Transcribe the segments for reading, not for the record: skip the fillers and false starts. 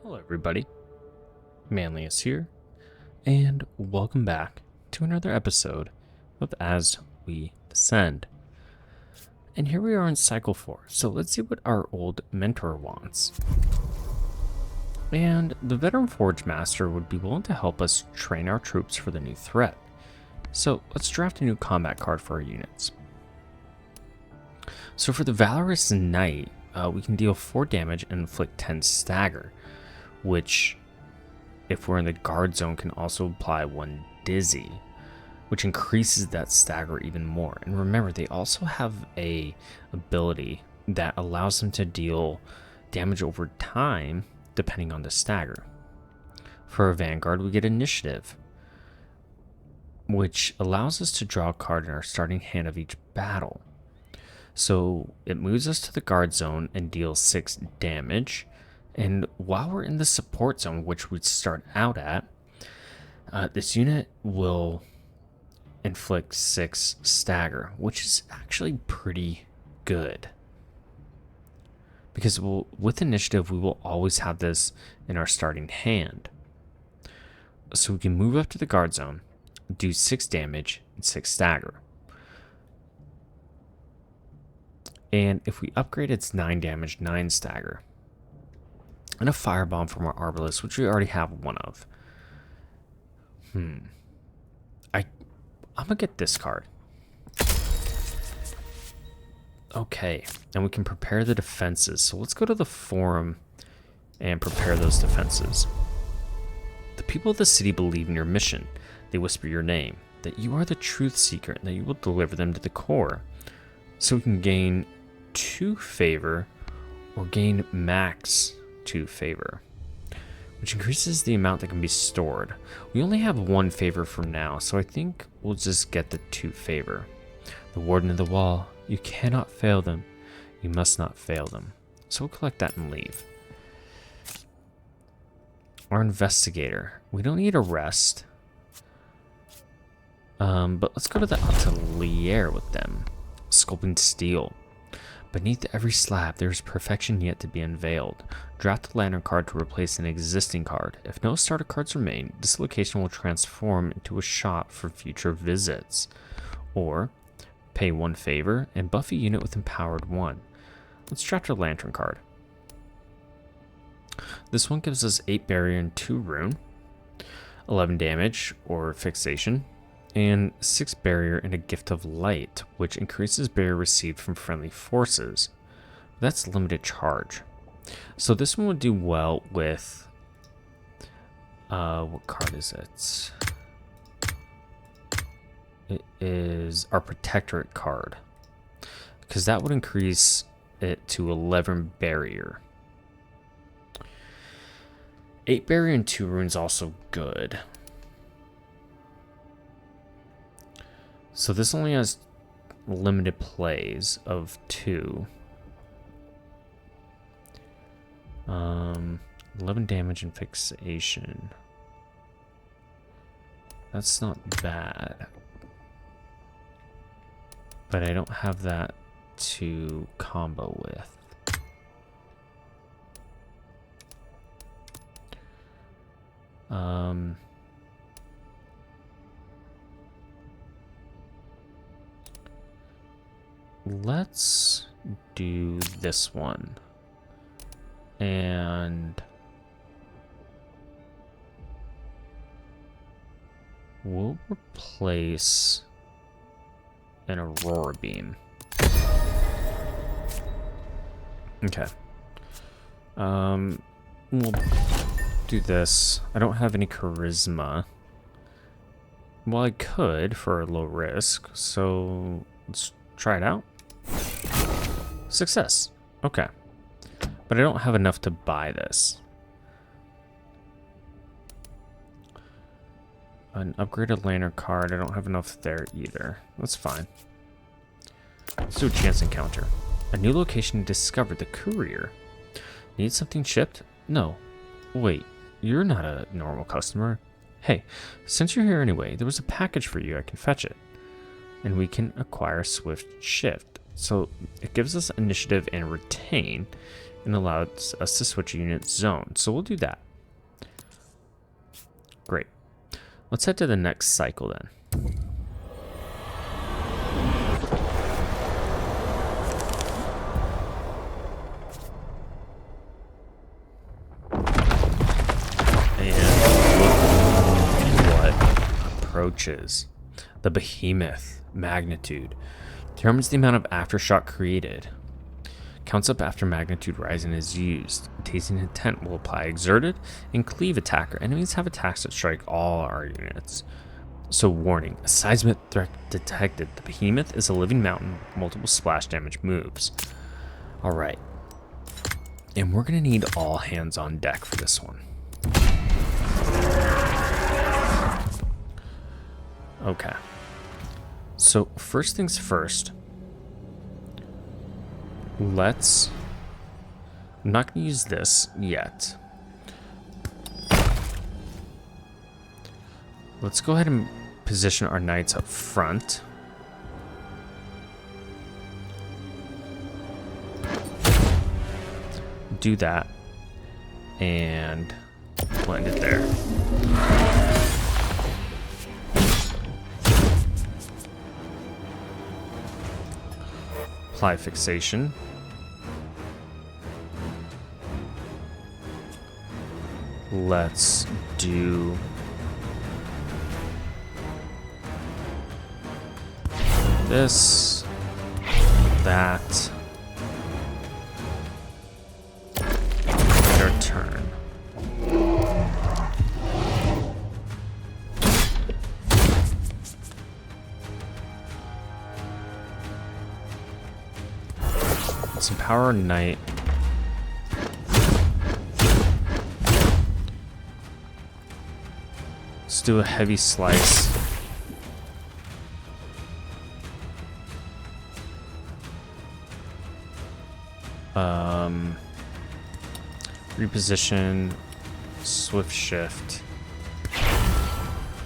Hello everybody, Manlius here, and welcome back to another episode of As We Descend. And here we are in Cycle 4, so let's see what our old mentor wants. And the Veteran Forge Master would be willing to help us train our troops for the new threat. So let's draft a new combat card for our units. So for the Valorous Knight, we can deal 4 damage and inflict 10 stagger, which, if we're in the guard zone, can also apply 1 dizzy, which increases that stagger even more. And remember, they also have a ability that allows them to deal damage over time depending on the stagger. For a Vanguard, we get initiative, which allows us to draw a card in our starting hand of each battle. So it moves us to the guard zone and deals 6 damage. And while we're in the support zone, which we'd start out at, this unit will inflict 6 stagger, which is actually pretty good. Because with initiative, we will always have this in our starting hand. So we can move up to the guard zone, do 6 damage and 6 stagger. And if we upgrade, it's 9 damage, 9 stagger. And a firebomb from our arbalist, which we already have 1 of. I'm gonna get this card. Okay, and we can prepare the defenses. So let's go to the forum and prepare those defenses. The people of the city believe in your mission. They whisper your name, that you are the truth seeker, and that you will deliver them to the core. So we can gain 2 favor or gain max 2 favor, which increases the amount that can be stored. We only have 1 favor for now, so I think we'll just get the 2 favor. The Warden of the Wall, you cannot fail them. You must not fail them. So we'll collect that and leave. Our Investigator, we don't need a rest, but let's go to the Atelier with them. Sculpting Steel. Beneath every slab, there is perfection yet to be unveiled. Draft a lantern card to replace an existing card. If no starter cards remain, this location will transform into a shop for future visits. Or, pay 1 favor and buff a unit with Empowered 1. Let's draft a lantern card. This one gives us 8 barrier and 2 rune, 11 damage or fixation, and 6 barrier and a gift of light, which increases barrier received from friendly forces. That's limited charge. So this one would do well with, what card is it? It is our Protectorate card, because that would increase it to 11 barrier. 8 barrier and 2 runes also good. So this only has limited plays of 2. 11 damage and fixation. That's not bad. But I don't have that to combo with. Let's do this one. And we'll replace an Aurora Beam. Okay. We'll do this. I don't have any charisma. Well, I could for a low risk, so let's try it out. Success. Okay. But I don't have enough to buy this. An upgraded lantern card. I don't have enough there either. That's fine. Let's do a chance encounter. A new location discovered. The courier. Need something shipped? No. Wait, you're not a normal customer. Hey, since you're here anyway, there was a package for you. I can fetch it. And we can acquire Swift Shift. So it gives us initiative and retain. and allows us to switch unit zone. So we'll do that. Great. Let's head to the next cycle then. And look what approaches. The behemoth magnitude determines the amount of aftershock created. Counts up after magnitude rising is used. Tasting intent will apply exerted and cleave attacker. Enemies have attacks that strike all our units. So warning, a seismic threat detected. The behemoth is a living mountain with multiple splash damage moves. Alright. And we're going to need all hands on deck for this one. Okay. So first things first. I'm not going to use this yet. Let's go ahead and position our knights up front. Do that. And blend it there. Apply fixation. Let's do this, that, and our turn. Let's empower our knight. Let's do a heavy slice. Reposition, swift shift,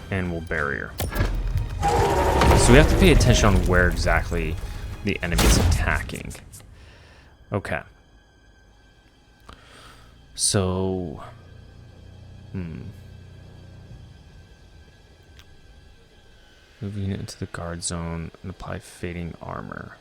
and we'll barrier. So we have to pay attention on where exactly the enemy's attacking. Okay. So, move unit into the guard zone and apply fading armor.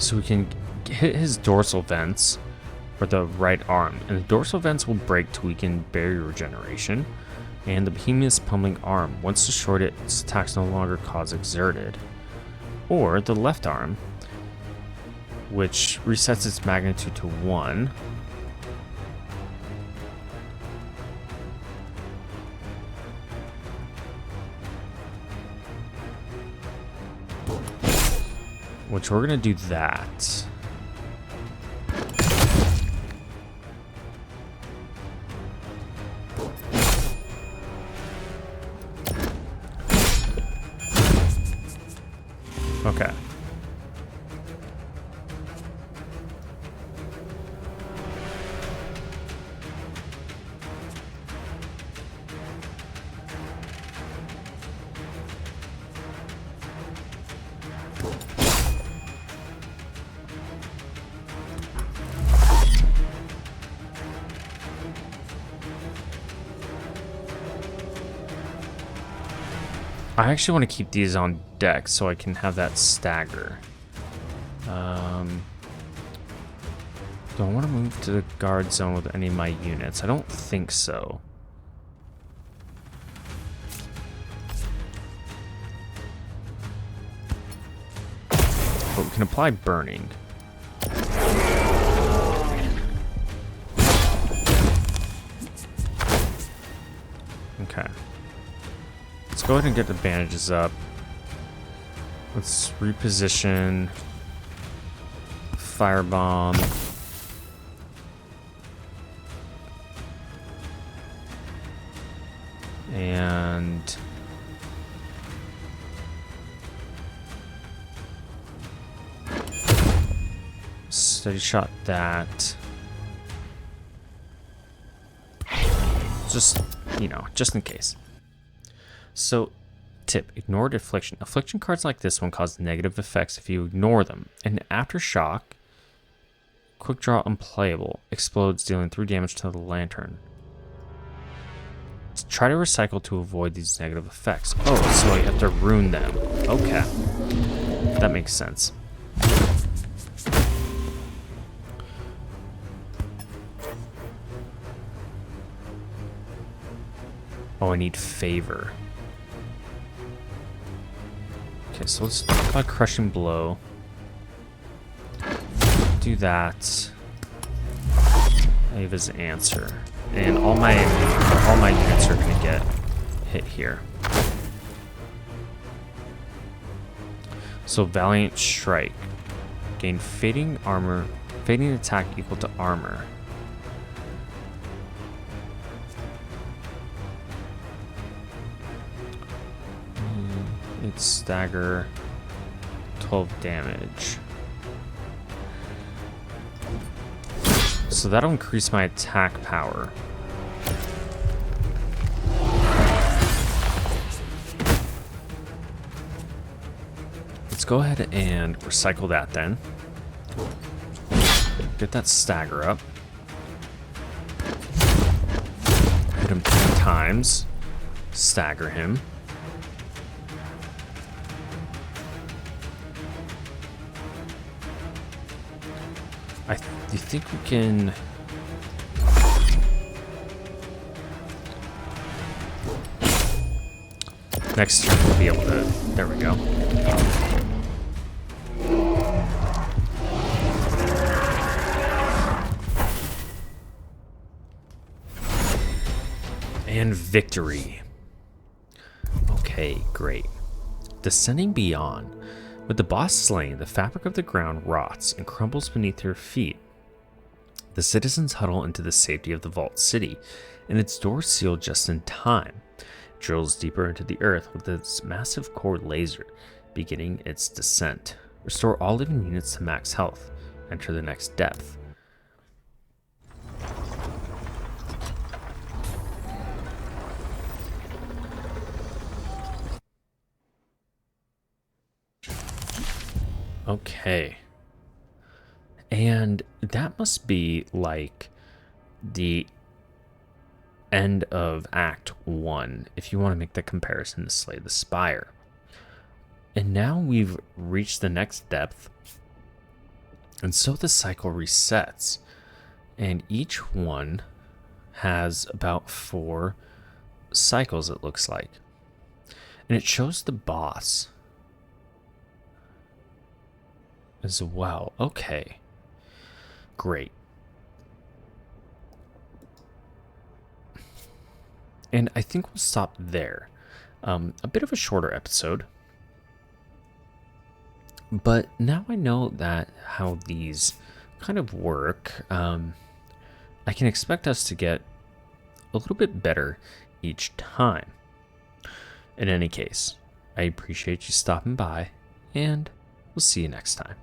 So we can hit his dorsal vents, or the right arm, and the dorsal vents will break to weaken barrier regeneration, and the behemoth's pummeling arm, once destroyed, its attacks no longer cause exerted. Or the left arm, which resets its magnitude to 1. Which we're gonna do that. Okay. I actually want to keep these on deck so I can have that stagger. Do I want to move to the guard zone with any of my units? I don't think so. But we can apply burning. Okay. Let's go ahead and get the bandages up. Let's reposition. Firebomb. And steady shot that. Just, just in case. So, tip, ignore affliction. Affliction cards like this one cause negative effects if you ignore them. And aftershock, quick draw unplayable, explodes, dealing 3 damage to the lantern. Try to recycle to avoid these negative effects. Oh, so you have to ruin them. Okay. That makes sense. Oh, I need favor. Okay, so let's try crushing blow. Do that. Ava's answer. And all my units are gonna get hit here. So Valiant Strike. Gain fading armor, fading attack equal to armor. It's stagger, 12 damage. So that'll increase my attack power. Let's go ahead and recycle that then. Get that stagger up. Hit him 3 times. Stagger him. Do you think we can... Next turn we'll be able to... There we go. And victory. Okay, great. Descending beyond. With the boss slain, the fabric of the ground rots and crumbles beneath your feet. The citizens huddle into the safety of the vault city, and its doors sealed just in time. It drills deeper into the earth with its massive core laser, beginning its descent. Restore all living units to max health. Enter the next depth. Okay. And that must be like the end of Act 1, if you want to make the comparison to Slay the Spire. And now we've reached the next depth, and so the cycle resets. And each one has about 4 cycles, it looks like. And it shows the boss as well. Okay. Great. And I think we'll stop there. A bit of a shorter episode. But now I know that how these kind of work. I can expect us to get a little bit better each time. In any case, I appreciate you stopping by, and we'll see you next time.